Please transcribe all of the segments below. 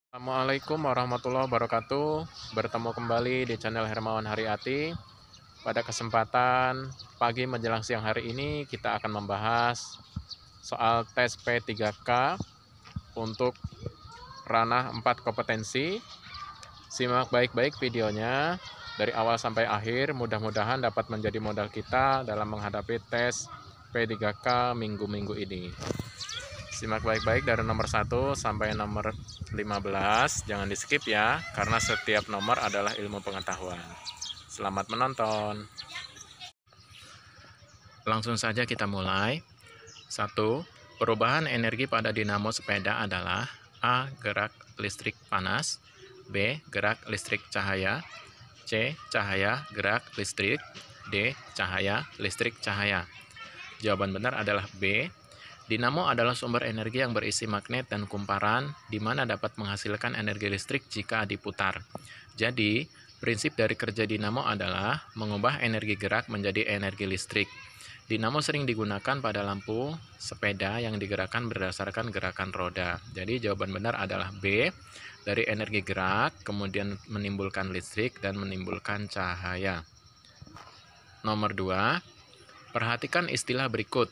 Assalamualaikum warahmatullahi wabarakatuh. Bertemu kembali di channel Hermawan Haryati. Pada kesempatan pagi menjelang siang hari ini kita akan membahas soal tes P3K untuk ranah 4 kompetensi. Simak baik-baik videonya dari awal sampai akhir. Mudah-mudahan dapat menjadi modal kita dalam menghadapi tes P3K minggu-minggu ini. Simak baik-baik dari nomor 1 sampai nomor 15. Jangan di skip ya, karena setiap nomor adalah ilmu pengetahuan. Selamat menonton. Langsung saja kita mulai. 1. Perubahan energi pada dinamo sepeda adalah A. Gerak listrik panas, B. Gerak listrik cahaya, C. Cahaya gerak listrik, D. Cahaya listrik cahaya. Jawaban benar adalah B. Dinamo adalah sumber energi yang berisi magnet dan kumparan, di mana dapat menghasilkan energi listrik jika diputar. Jadi, prinsip dari kerja dinamo adalah mengubah energi gerak menjadi energi listrik. Dinamo sering digunakan pada lampu sepeda yang digerakkan berdasarkan gerakan roda. Jadi, jawaban benar adalah B, dari energi gerak, kemudian menimbulkan listrik dan menimbulkan cahaya. Nomor 2, perhatikan istilah berikut.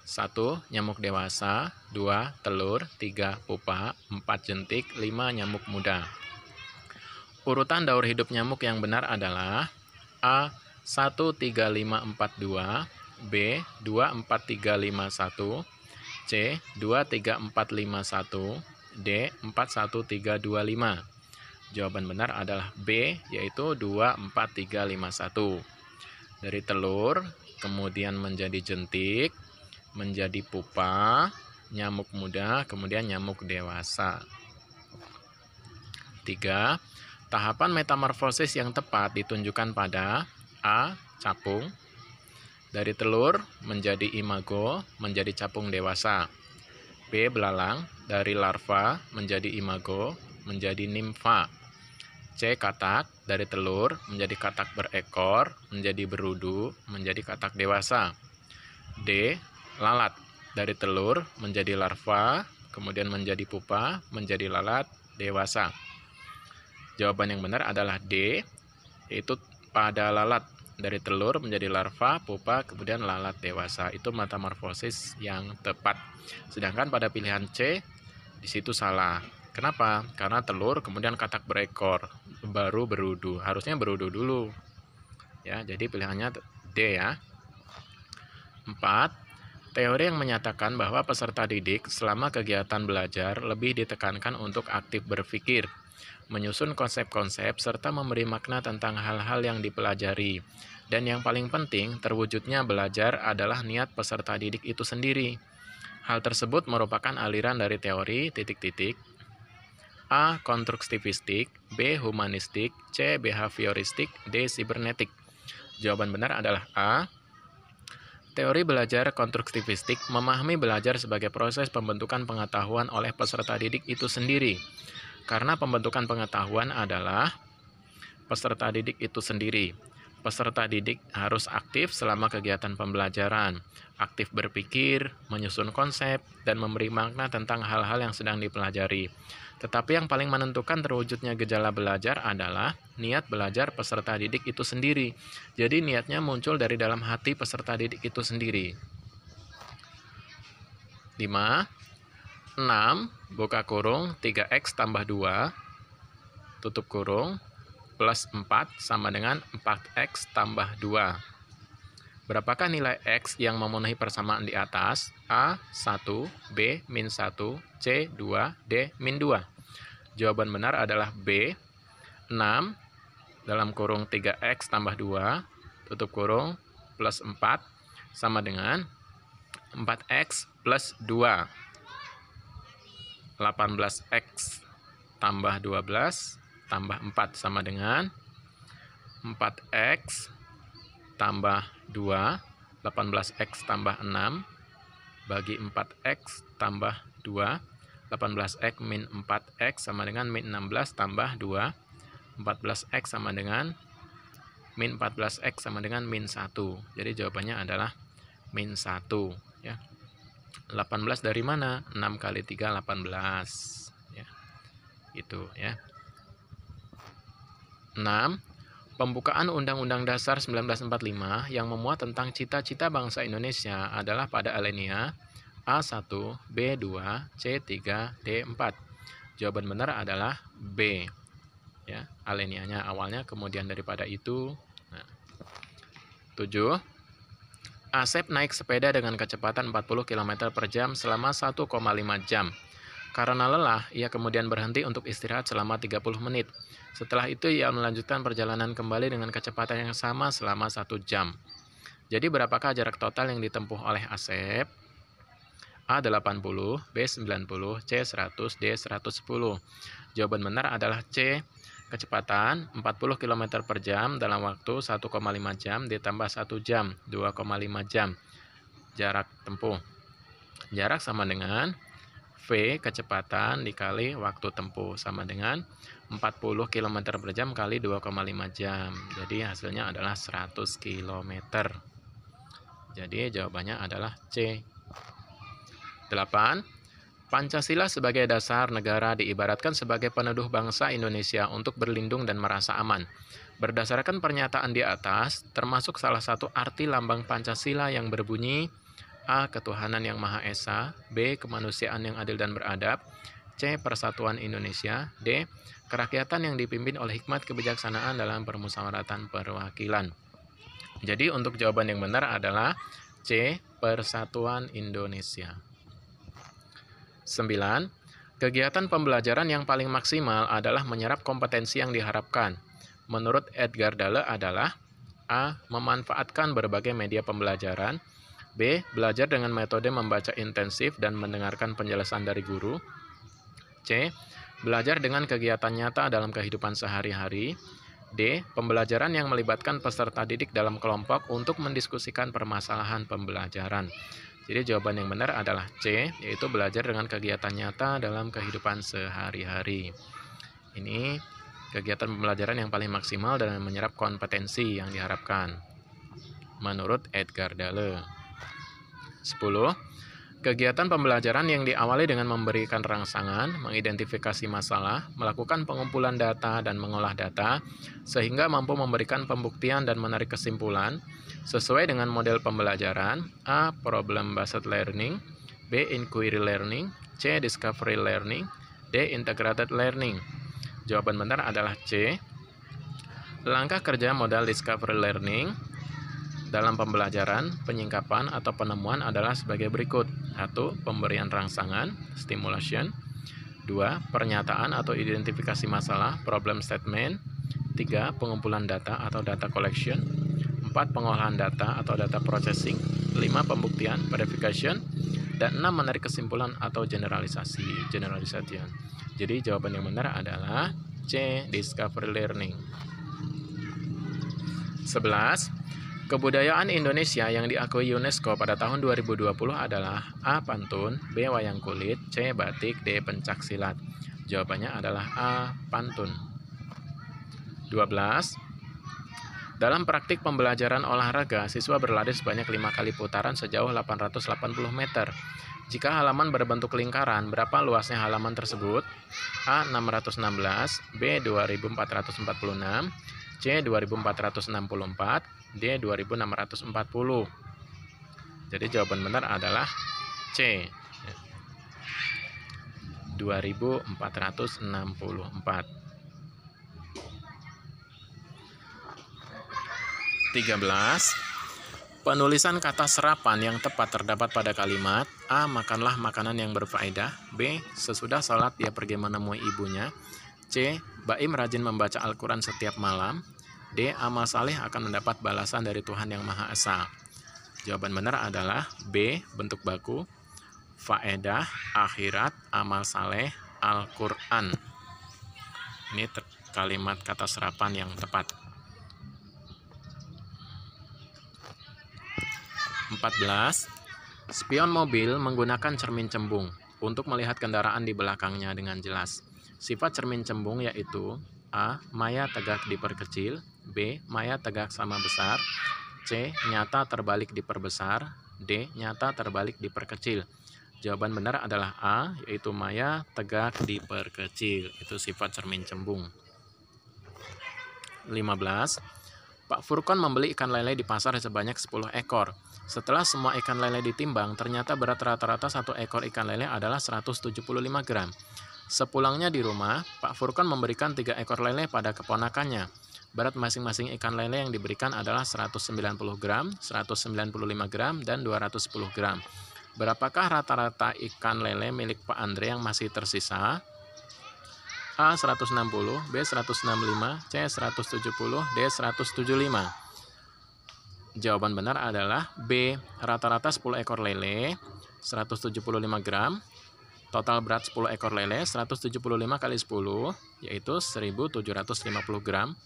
1. Nyamuk dewasa, 2. Telur, 3. Pupa, 4. Jentik, 5. Nyamuk muda. Urutan daur hidup nyamuk yang benar adalah A. 1, 3, 5, 4, 2, B. 2, 4, 3, 5, 1, C. 2, 3, 4, 5, 1, D. 4, 1, 3, 2, 5. Jawaban benar adalah B, yaitu 2, 4, 3, 5, 1. Dari telur, kemudian menjadi jentik, menjadi pupa, nyamuk muda, kemudian nyamuk dewasa. 3. Tahapan metamorfosis yang tepat ditunjukkan pada A. Capung, dari telur menjadi imago, menjadi capung dewasa. B. Belalang, dari larva menjadi imago, menjadi nimfa. C. Katak, dari telur menjadi katak berekor, menjadi berudu, menjadi katak dewasa. D. Lalat, dari telur menjadi larva, kemudian menjadi pupa, menjadi lalat dewasa. Jawaban yang benar adalah D, yaitu pada lalat, dari telur menjadi larva, pupa, kemudian lalat dewasa. Itu metamorfosis yang tepat. Sedangkan pada pilihan C, di situ salah. Kenapa? Karena telur kemudian katak berekor, baru berudu. Harusnya berudu dulu. Ya, jadi pilihannya D ya. 4. Teori yang menyatakan bahwa peserta didik selama kegiatan belajar lebih ditekankan untuk aktif berpikir, menyusun konsep-konsep, serta memberi makna tentang hal-hal yang dipelajari. Dan yang paling penting, terwujudnya belajar adalah niat peserta didik itu sendiri. Hal tersebut merupakan aliran dari teori titik-titik A. Konstruktivistik, B. Humanistik, C. Behavioristik, D. Sibernetik. Jawaban benar adalah A. Teori belajar konstruktivistik memahami belajar sebagai proses pembentukan pengetahuan oleh peserta didik itu sendiri. Karena pembentukan pengetahuan adalah peserta didik itu sendiri. Peserta didik harus aktif selama kegiatan pembelajaran, aktif berpikir, menyusun konsep, dan memberi makna tentang hal-hal yang sedang dipelajari. Tetapi yang paling menentukan terwujudnya gejala belajar adalah niat belajar peserta didik itu sendiri. Jadi niatnya muncul dari dalam hati peserta didik itu sendiri. 5. 6, buka kurung, 3x tambah 2, tutup kurung, plus 4 sama dengan 4x tambah 2. Berapakah nilai x yang memenuhi persamaan di atas? A. 1, B. min 1, C. 2, D. min 2. Jawaban benar adalah B. 6 dalam kurung 3x tambah 2, tutup kurung, plus 4 sama dengan 4x plus 2. 18x tambah 12 tambah 4 sama dengan 4x tambah 2, 18x tambah 6, bagi 4x tambah 2, 18x min 4x sama dengan min 16 tambah 2, 14x sama dengan min 14x sama dengan min 1. Jadi jawabannya adalah min 1 ya. 18 dari mana? 6 kali 3, 18 ya. Itu ya. 6. Pembukaan Undang-Undang Dasar 1945 yang memuat tentang cita-cita bangsa Indonesia adalah pada alinea A1, B2, C3, D4. Jawaban benar adalah B. Ya, alineanya awalnya kemudian daripada itu. Nah. 7. Asep naik sepeda dengan kecepatan 40 km per jam selama 1,5 jam. Karena lelah, ia kemudian berhenti untuk istirahat selama 30 menit. Setelah itu, ia melanjutkan perjalanan kembali dengan kecepatan yang sama selama 1 jam. Jadi, berapakah jarak total yang ditempuh oleh Asep? A 80, B 90, C 100, D 110. Jawaban benar adalah C. Kecepatan 40 km per jam dalam waktu 1,5 jam ditambah 1 jam, 2,5 jam. Jarak tempuh. Jarak sama dengan V kecepatan dikali waktu tempuh sama dengan 40 km per jam kali 2,5 jam. Jadi hasilnya adalah 100 km. Jadi jawabannya adalah C. 8. Pancasila sebagai dasar negara diibaratkan sebagai peneduh bangsa Indonesia untuk berlindung dan merasa aman. Berdasarkan pernyataan di atas, termasuk salah satu arti lambang Pancasila yang berbunyi A. Ketuhanan yang Maha Esa, B. Kemanusiaan yang adil dan beradab, C. Persatuan Indonesia, D. Kerakyatan yang dipimpin oleh hikmat kebijaksanaan dalam permusyawaratan perwakilan. Jadi untuk jawaban yang benar adalah C. Persatuan Indonesia. 9. Kegiatan pembelajaran yang paling maksimal adalah menyerap kompetensi yang diharapkan. Menurut Edgar Dale adalah A. Memanfaatkan berbagai media pembelajaran, B. Belajar dengan metode membaca intensif dan mendengarkan penjelasan dari guru, C. Belajar dengan kegiatan nyata dalam kehidupan sehari-hari, D. Pembelajaran yang melibatkan peserta didik dalam kelompok untuk mendiskusikan permasalahan pembelajaran. Jadi jawaban yang benar adalah C, yaitu belajar dengan kegiatan nyata dalam kehidupan sehari-hari. Ini kegiatan pembelajaran yang paling maksimal dan menyerap kompetensi yang diharapkan, menurut Edgar Dale. 10. Kegiatan pembelajaran yang diawali dengan memberikan rangsangan, mengidentifikasi masalah, melakukan pengumpulan data dan mengolah data, sehingga mampu memberikan pembuktian dan menarik kesimpulan, sesuai dengan model pembelajaran, A. Problem-based learning, B. Inquiry learning, C. Discovery learning, D. Integrated learning. Jawaban benar adalah C. Langkah kerja modal discovery learning dalam pembelajaran, penyingkapan, atau penemuan adalah sebagai berikut. 1. Pemberian rangsangan, stimulation. 2. Pernyataan atau identifikasi masalah, problem statement. 3. Pengumpulan data atau data collection. 4. Pengolahan data atau data processing. 5. Pembuktian, verification. Dan 6. Menarik kesimpulan atau generalisasi, generalization. Jadi jawaban yang benar adalah C. Discovery learning. 11. Kebudayaan Indonesia yang diakui UNESCO pada tahun 2020 adalah A. Pantun, B. Wayang kulit, C. Batik, D. Pencaksilat. Jawabannya adalah A. Pantun. 12. Dalam praktik pembelajaran olahraga, siswa berlari sebanyak 5 kali putaran sejauh 880 meter. Jika halaman berbentuk lingkaran, berapa luasnya halaman tersebut? A. 616, B. 2446, C. 2464, D. 2640. Jadi jawaban benar adalah C. 2464. 13. Penulisan kata serapan yang tepat terdapat pada kalimat A. Makanlah makanan yang berfaedah, B. Sesudah sholat dia pergi menemui ibunya, C. Baim rajin membaca Al-Quran setiap malam, D. Amal saleh akan mendapat balasan dari Tuhan Yang Maha Esa. Jawaban benar adalah B. Bentuk baku, faedah, akhirat, amal saleh, Al-Quran. Ini kalimat kata serapan yang tepat. 14. Spion mobil menggunakan cermin cembung untuk melihat kendaraan di belakangnya dengan jelas. Sifat cermin cembung yaitu A. Maya tegak diperkecil, B. Maya tegak sama besar, C. Nyata terbalik diperbesar, D. Nyata terbalik diperkecil. Jawaban benar adalah A, yaitu Maya tegak diperkecil. Itu sifat cermin cembung. 15. Pak Furkon membeli ikan lele di pasar sebanyak 10 ekor. Setelah semua ikan lele ditimbang, ternyata berat rata-rata satu ekor ikan lele adalah 175 gram. Sepulangnya di rumah, Pak Furkon memberikan 3 ekor lele pada keponakannya. Berat masing-masing ikan lele yang diberikan adalah 190 gram, 195 gram, dan 210 gram. Berapakah rata-rata ikan lele milik Pak Andre yang masih tersisa? A. 160, B. 165, C. 170, D. 175. Jawaban benar adalah B. Rata-rata 10 ekor lele, 175 gram. Total berat 10 ekor lele, 175 kali 10, yaitu 1750 gram.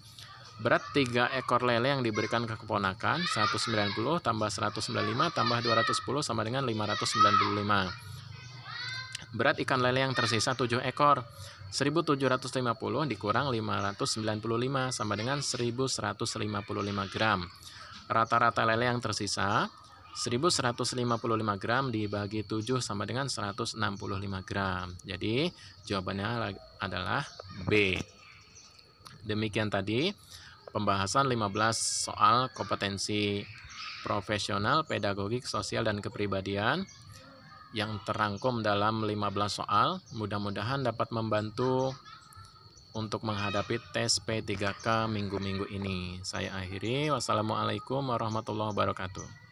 Berat 3 ekor lele yang diberikan ke keponakan, 190 tambah 195 tambah 210 sama dengan 595. Berat ikan lele yang tersisa 7 ekor, 1750 dikurang 595 sama dengan 1155 gram. Rata-rata lele yang tersisa, 1155 gram dibagi 7 sama dengan 165 gram. Jadi jawabannya adalah B. Demikian tadi pembahasan 15 soal kompetensi profesional, pedagogik, sosial, dan kepribadian yang terangkum dalam 15 soal. Mudah-mudahan dapat membantu untuk menghadapi tes P3K minggu-minggu ini. Saya akhiri. Wassalamualaikum warahmatullahi wabarakatuh.